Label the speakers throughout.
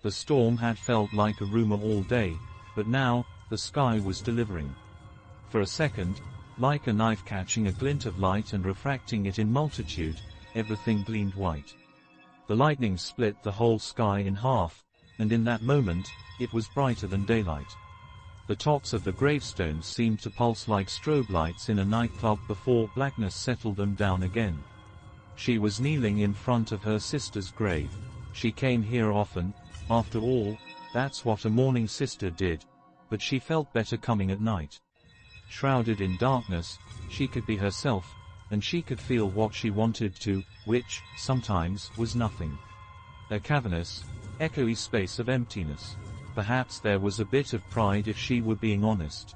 Speaker 1: The storm had felt like a rumor all day, but now, the sky was delivering. For a second, like a knife catching a glint of light and refracting it in multitude, everything gleamed white. The lightning split the whole sky in half, and in that moment, it was brighter than daylight. The tops of the gravestones seemed to pulse like strobe lights in a nightclub before blackness settled them down again. She was kneeling in front of her sister's grave. She came here often, after all, that's what a mourning sister did, but she felt better coming at night. Shrouded in darkness, she could be herself, and she could feel what she wanted to, which, sometimes, was nothing. A cavernous, echoey space of emptiness. Perhaps there was a bit of pride if she were being honest.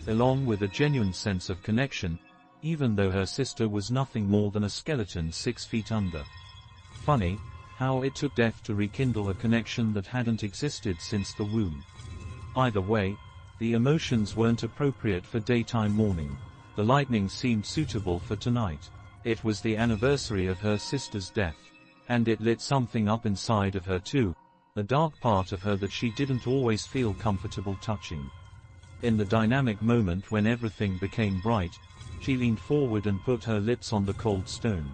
Speaker 1: Along with a genuine sense of connection, even though her sister was nothing more than a skeleton 6 feet under. Funny, how it took death to rekindle a connection that hadn't existed since the womb. Either way, the emotions weren't appropriate for daytime mourning. The lightning seemed suitable for tonight. It was the anniversary of her sister's death. And it lit something up inside of her too, a dark part of her that she didn't always feel comfortable touching. In the dynamic moment when everything became bright, she leaned forward and put her lips on the cold stone.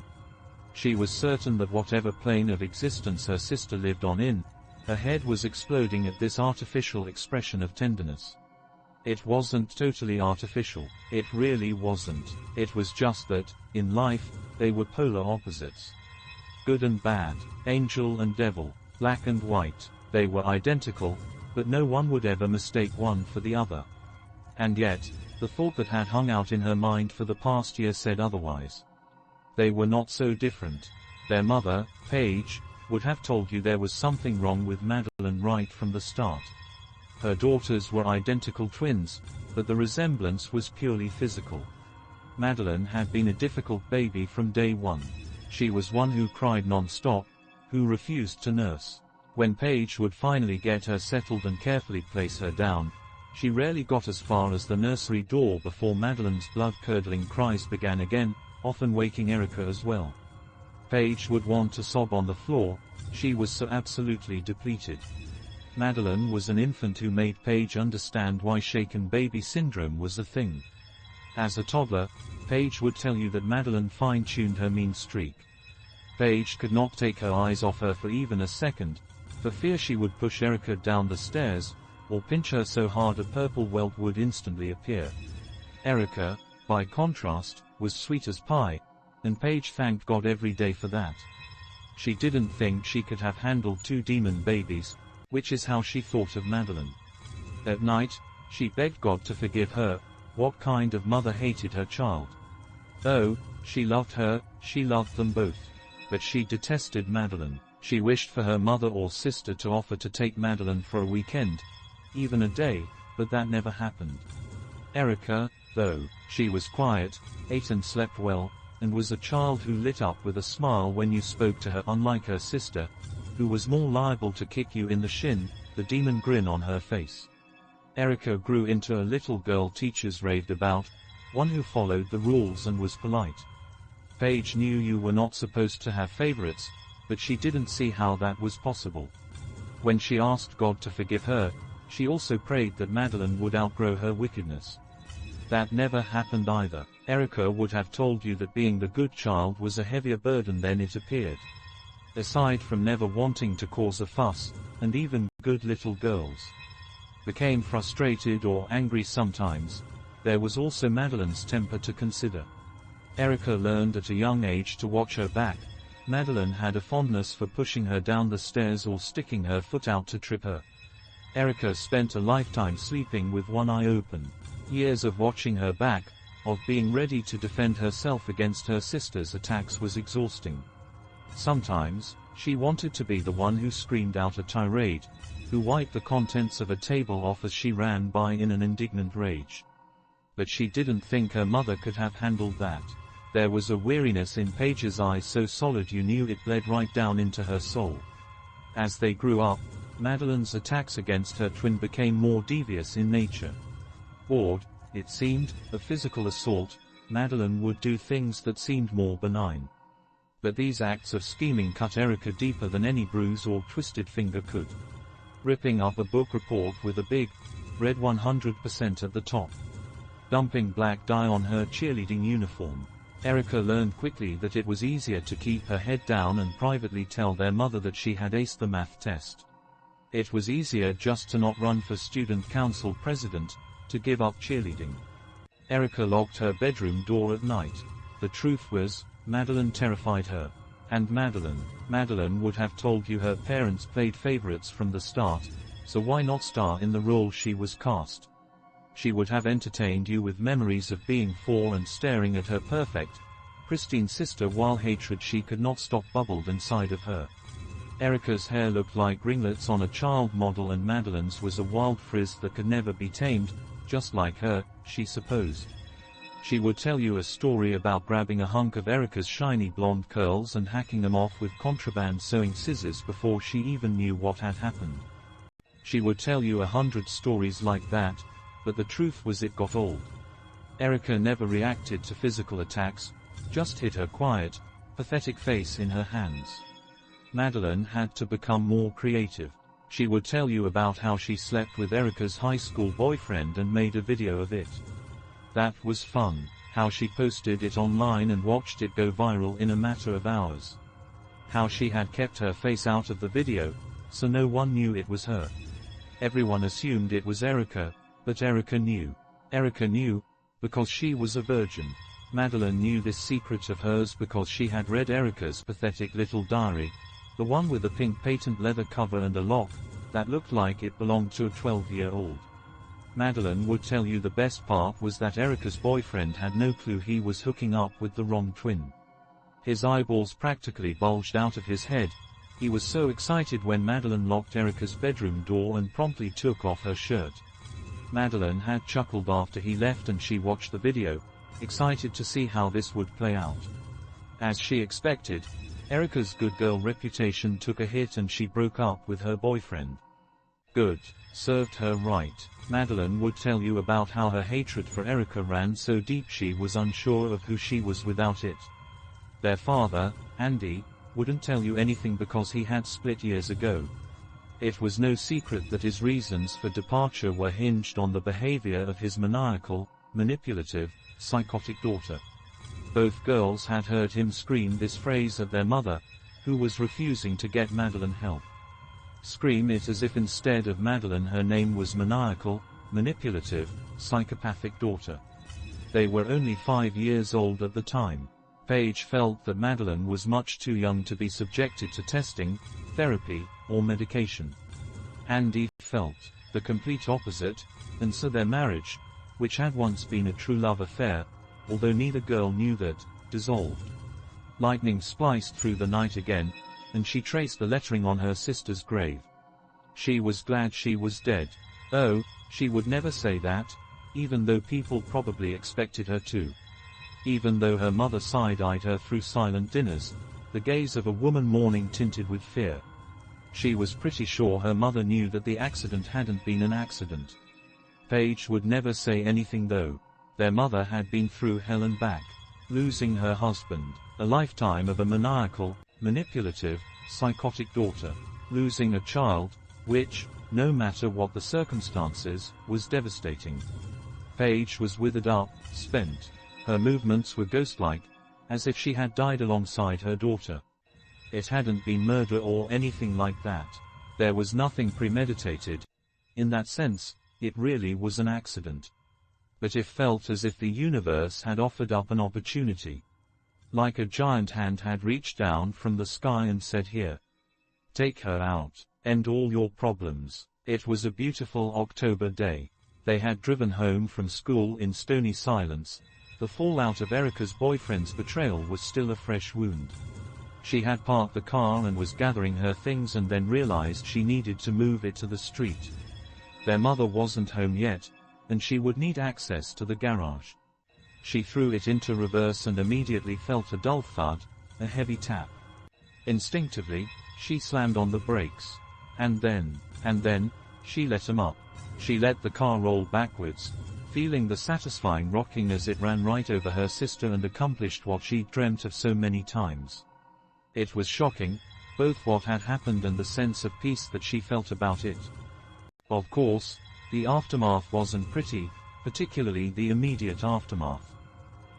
Speaker 1: She was certain that whatever plane of existence her sister lived on in, her head was exploding at this artificial expression of tenderness. It wasn't totally artificial. It really wasn't. It was just that, in life, they were polar opposites. Good and bad, angel and devil, black and white, they were identical, but no one would ever mistake one for the other. And yet, the thought that had hung out in her mind for the past year said otherwise. They were not so different. Their mother, Paige, would have told you there was something wrong with Madeline right from the start. Her daughters were identical twins, but the resemblance was purely physical. Madeline had been a difficult baby from day one. She was one who cried non-stop, who refused to nurse. When Paige would finally get her settled and carefully place her down, she rarely got as far as the nursery door before Madeline's blood-curdling cries began again, often waking Erica as well. Paige would want to sob on the floor, she was so absolutely depleted. Madeline was an infant who made Paige understand why shaken baby syndrome was a thing. As a toddler, Paige would tell you that Madeline fine-tuned her mean streak. Paige could not take her eyes off her for even a second, for fear she would push Erica down the stairs, or pinch her so hard a purple welt would instantly appear. Erica, by contrast, was sweet as pie, and Paige thanked God every day for that. She didn't think she could have handled 2 demon babies, which is how she thought of Madeline. At night, she begged God to forgive her. What kind of mother hated her child? Oh, she loved her, she loved them both. But she detested Madeline. She wished for her mother or sister to offer to take Madeline for a weekend, even a day, but that never happened. Erica, though, she was quiet, ate and slept well, and was a child who lit up with a smile when you spoke to her, unlike her sister, who was more liable to kick you in the shin, the demon grin on her face. Erica grew into a little girl teachers raved about, one who followed the rules and was polite. Paige knew you were not supposed to have favorites, but she didn't see how that was possible. When she asked God to forgive her, she also prayed that Madeline would outgrow her wickedness. That never happened either. Erica would have told you that being the good child was a heavier burden than it appeared. Aside from never wanting to cause a fuss, and even good little girls became frustrated or angry sometimes, there was also Madeline's temper to consider. Erica learned at a young age to watch her back. Madeline had a fondness for pushing her down the stairs or sticking her foot out to trip her. Erica spent a lifetime sleeping with one eye open. Years of watching her back, of being ready to defend herself against her sister's attacks was exhausting. Sometimes, she wanted to be the one who screamed out a tirade, who wiped the contents of a table off as she ran by in an indignant rage. But she didn't think her mother could have handled that. There was a weariness in Paige's eyes so solid you knew it bled right down into her soul. As they grew up, Madeline's attacks against her twin became more devious in nature. Bored, it seemed, of physical assault, Madeline would do things that seemed more benign. But these acts of scheming cut Erica deeper than any bruise or twisted finger could. ripping up a book report with a big, red 100% at the top, dumping black dye on her cheerleading uniform. Erica learned quickly that it was easier to keep her head down and privately tell their mother that she had aced the math test. It was easier just to not run for student council president, to give up cheerleading. Erica locked her bedroom door at night. The truth was, Madeline terrified her. And Madeline would have told you her parents played favorites from the start, so why not star in the role she was cast? She would have entertained you with memories of being 4 and staring at her perfect, pristine sister while hatred she could not stop bubbled inside of her. Erica's hair looked like ringlets on a child model and Madeline's was a wild frizz that could never be tamed, just like her, she supposed. She would tell you a story about grabbing a hunk of Erica's shiny blonde curls and hacking them off with contraband sewing scissors before she even knew what had happened. She would tell you 100 stories like that, but the truth was it got old. Erica never reacted to physical attacks, just hid her quiet, pathetic face in her hands. Madeline had to become more creative. She would tell you about how she slept with Erica's high school boyfriend and made a video of it. That was fun, how she posted it online and watched it go viral in a matter of hours. How she had kept her face out of the video, so no one knew it was her. Everyone assumed it was Erica, but Erica knew. Erica knew, because she was a virgin. Madeline knew this secret of hers because she had read Erica's pathetic little diary, the one with the pink patent leather cover and a lock that looked like it belonged to a 12-year-old. Madeline would tell you the best part was that Erica's boyfriend had no clue he was hooking up with the wrong twin. His eyeballs practically bulged out of his head. He was so excited when Madeline locked Erica's bedroom door and promptly took off her shirt. Madeline had chuckled after he left and she watched the video, excited to see how this would play out. As she expected, Erica's good girl reputation took a hit and she broke up with her boyfriend. Good. Served her right. Madeline would tell you about how her hatred for Erica ran so deep she was unsure of who she was without it. Their father, Andy, wouldn't tell you anything because he had split years ago. It was no secret that his reasons for departure were hinged on the behavior of his maniacal, manipulative, psychotic daughter. Both girls had heard him scream this phrase at their mother, who was refusing to get Madeline help. Scream it as if instead of Madeline her name was maniacal, manipulative, psychopathic daughter. They were only 5 years old at the time. Paige felt that Madeline was much too young to be subjected to testing, therapy, or medication. Andy felt the complete opposite, and so their marriage, which had once been a true love affair, although neither girl knew that, dissolved. Lightning spliced through the night again, and she traced the lettering on her sister's grave. She was glad she was dead. Oh, she would never say that, even though people probably expected her to. Even though her mother side-eyed her through silent dinners, the gaze of a woman mourning tinted with fear. She was pretty sure her mother knew that the accident hadn't been an accident. Paige would never say anything though. Their mother had been through hell and back. Losing her husband, a lifetime of a maniacal, manipulative, psychotic daughter. Losing a child, which, no matter what the circumstances, was devastating. Paige was withered up, spent. Her movements were ghost-like, as if she had died alongside her daughter. It hadn't been murder or anything like that. There was nothing premeditated. In that sense, it really was an accident. But it felt as if the universe had offered up an opportunity. Like a giant hand had reached down from the sky and said, "Here. Take her out. End all your problems." It was a beautiful October day. They had driven home from school in stony silence. The fallout of Erica's boyfriend's betrayal was still a fresh wound. She had parked the car and was gathering her things and then realized she needed to move it to the street. Their mother wasn't home yet, and she would need access to the garage. She threw it into reverse and immediately felt a dull thud, a heavy tap. Instinctively, she slammed on the brakes. And then, she let them up. She let the car roll backwards, feeling the satisfying rocking as it ran right over her sister and accomplished what she'd dreamt of so many times. It was shocking, both what had happened and the sense of peace that she felt about it. Of course, the aftermath wasn't pretty, particularly the immediate aftermath.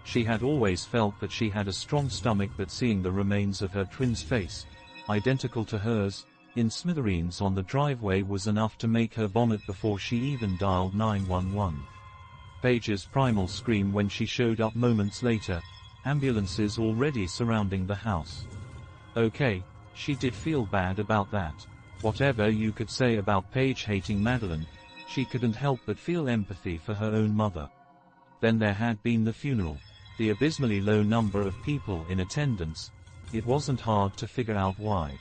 Speaker 1: She had always felt that she had a strong stomach, but seeing the remains of her twin's face, identical to hers, in smithereens on the driveway was enough to make her vomit before she even dialed 911. Paige's primal scream when she showed up moments later, ambulances already surrounding the house. Okay, she did feel bad about that. Whatever you could say about Paige hating Madeleine, she couldn't help but feel empathy for her own mother. Then there had been the funeral. The abysmally low number of people in attendance. It wasn't hard to figure out why.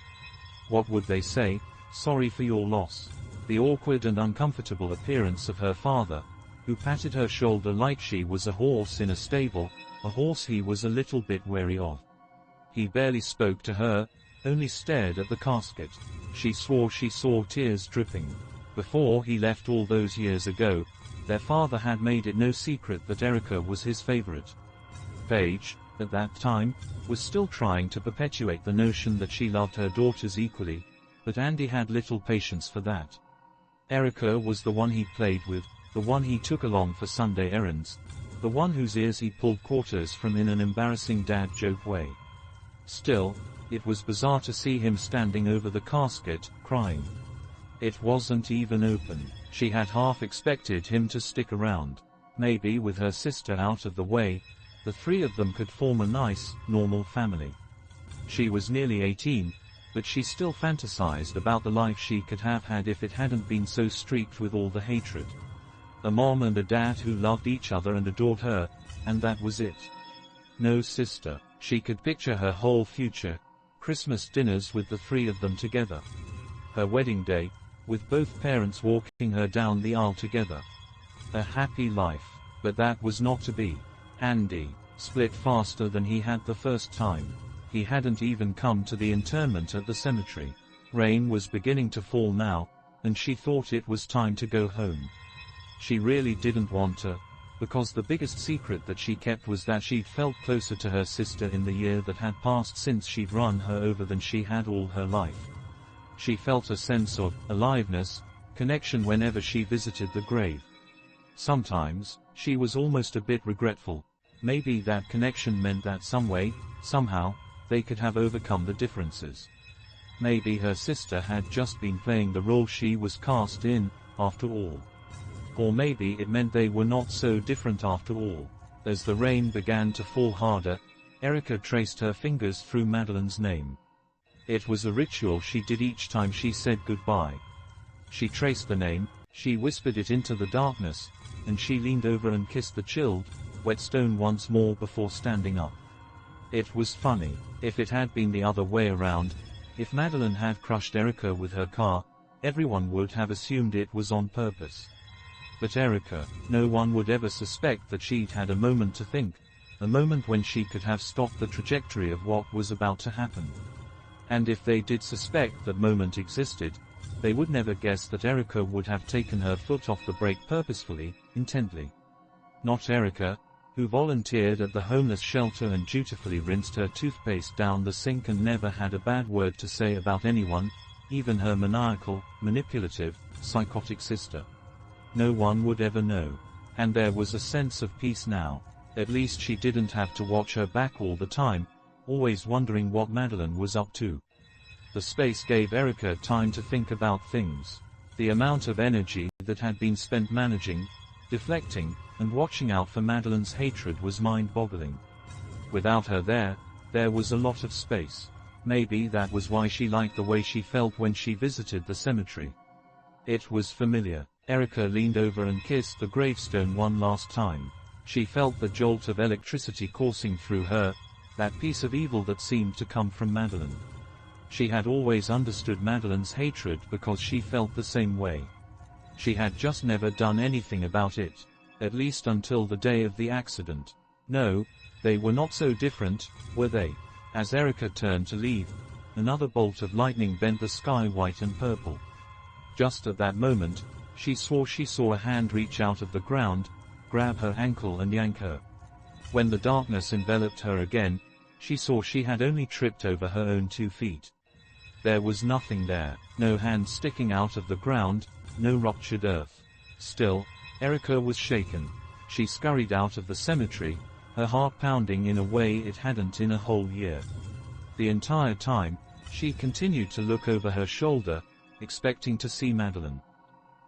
Speaker 1: What would they say? Sorry for your loss. The awkward and uncomfortable appearance of her father, who patted her shoulder like she was a horse in a stable, a horse he was a little bit wary of. He barely spoke to her, only stared at the casket. She swore she saw tears dripping. Before he left all those years ago, their father had made it no secret that Erica was his favorite. Paige, at that time, was still trying to perpetuate the notion that she loved her daughters equally, but Andy had little patience for that. Erica was the one he played with, the one he took along for Sunday errands, the one whose ears he pulled quarters from in an embarrassing dad joke way. Still, it was bizarre to see him standing over the casket, crying. It wasn't even open. She had half expected him to stick around. Maybe with her sister out of the way, the three of them could form a nice, normal family. She was nearly 18, but she still fantasized about the life she could have had if it hadn't been so streaked with all the hatred. A mom and a dad who loved each other and adored her, and that was it. No sister. She could picture her whole future, Christmas dinners with the three of them together. Her wedding day, with both parents walking her down the aisle together. A happy life. But that was not to be. Andy split faster than he had the first time. He hadn't even come to the interment at the cemetery. Rain was beginning to fall now, and she thought it was time to go home. She really didn't want to, because the biggest secret that she kept was that she'd felt closer to her sister in the year that had passed since she'd run her over than she had all her life. She felt a sense of aliveness, connection whenever she visited the grave. Sometimes, she was almost a bit regretful. Maybe that connection meant that some way, somehow, they could have overcome the differences. Maybe her sister had just been playing the role she was cast in, after all. Or maybe it meant they were not so different after all. As the rain began to fall harder, Erica traced her fingers through Madeleine's name. It was a ritual she did each time she said goodbye. She traced the name, she whispered it into the darkness, and she leaned over and kissed the chilled, wet stone once more before standing up. It was funny. If it had been the other way around, if Madeleine had crushed Erica with her car, everyone would have assumed it was on purpose. But Erica, no one would ever suspect that she'd had a moment to think, a moment when she could have stopped the trajectory of what was about to happen. And if they did suspect that moment existed, they would never guess that Erica would have taken her foot off the brake purposefully, intently. Not Erica, who volunteered at the homeless shelter and dutifully rinsed her toothpaste down the sink and never had a bad word to say about anyone, even her maniacal, manipulative, psychotic sister. No one would ever know. And there was a sense of peace now. At least she didn't have to watch her back all the time, always wondering what Madeleine was up to. The space gave Erica time to think about things. The amount of energy that had been spent managing, deflecting, and watching out for Madeleine's hatred was mind-boggling. Without her there was a lot of space. Maybe that was why she liked the way she felt when she visited the cemetery. It was familiar. Erica leaned over and kissed the gravestone one last time. She felt the jolt of electricity coursing through her, that piece of evil that seemed to come from Madeleine. She had always understood Madeleine's hatred because she felt the same way. She had just never done anything about it, at least until the day of the accident. No, they were not so different, were they? As Erica turned to leave, another bolt of lightning bent the sky white and purple. Just at that moment, she swore she saw a hand reach out of the ground, grab her ankle and yank her. When the darkness enveloped her again, she saw she had only tripped over her own 2 feet. There was nothing there. No hand sticking out of the ground, no ruptured earth. Still, Erica was shaken. She scurried out of the cemetery, her heart pounding in a way it hadn't in a whole year. The entire time, she continued to look over her shoulder, expecting to see Madeleine.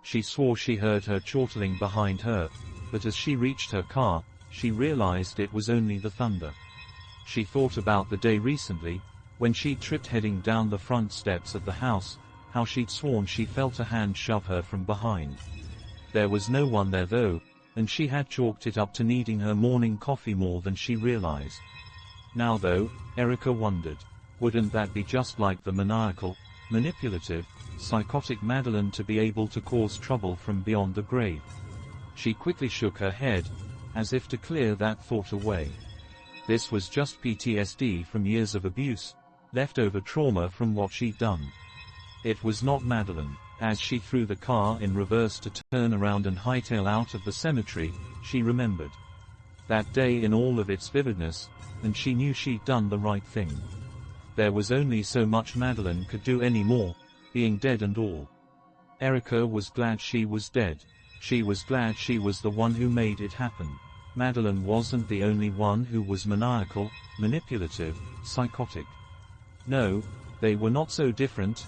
Speaker 1: She swore she heard her chortling behind her, but as she reached her car, she realized it was only the thunder. She thought about the day recently, when she tripped heading down the front steps of the house, how she'd sworn she felt a hand shove her from behind. There was no one there though, and she had chalked it up to needing her morning coffee more than she realized. Now though, Erica wondered, wouldn't that be just like the maniacal, manipulative, psychotic Madeleine to be able to cause trouble from beyond the grave? She quickly shook her head, as if to clear that thought away. This was just PTSD from years of abuse, leftover trauma from what she'd done. It was not Madeleine. As she threw the car in reverse to turn around and hightail out of the cemetery, she remembered that day in all of its vividness, and she knew she'd done the right thing. There was only so much Madeleine could do anymore, being dead and all. Erica was glad she was dead. She was glad she was the one who made it happen. Madeleine wasn't the only one who was maniacal, manipulative, psychotic. No, they were not so different.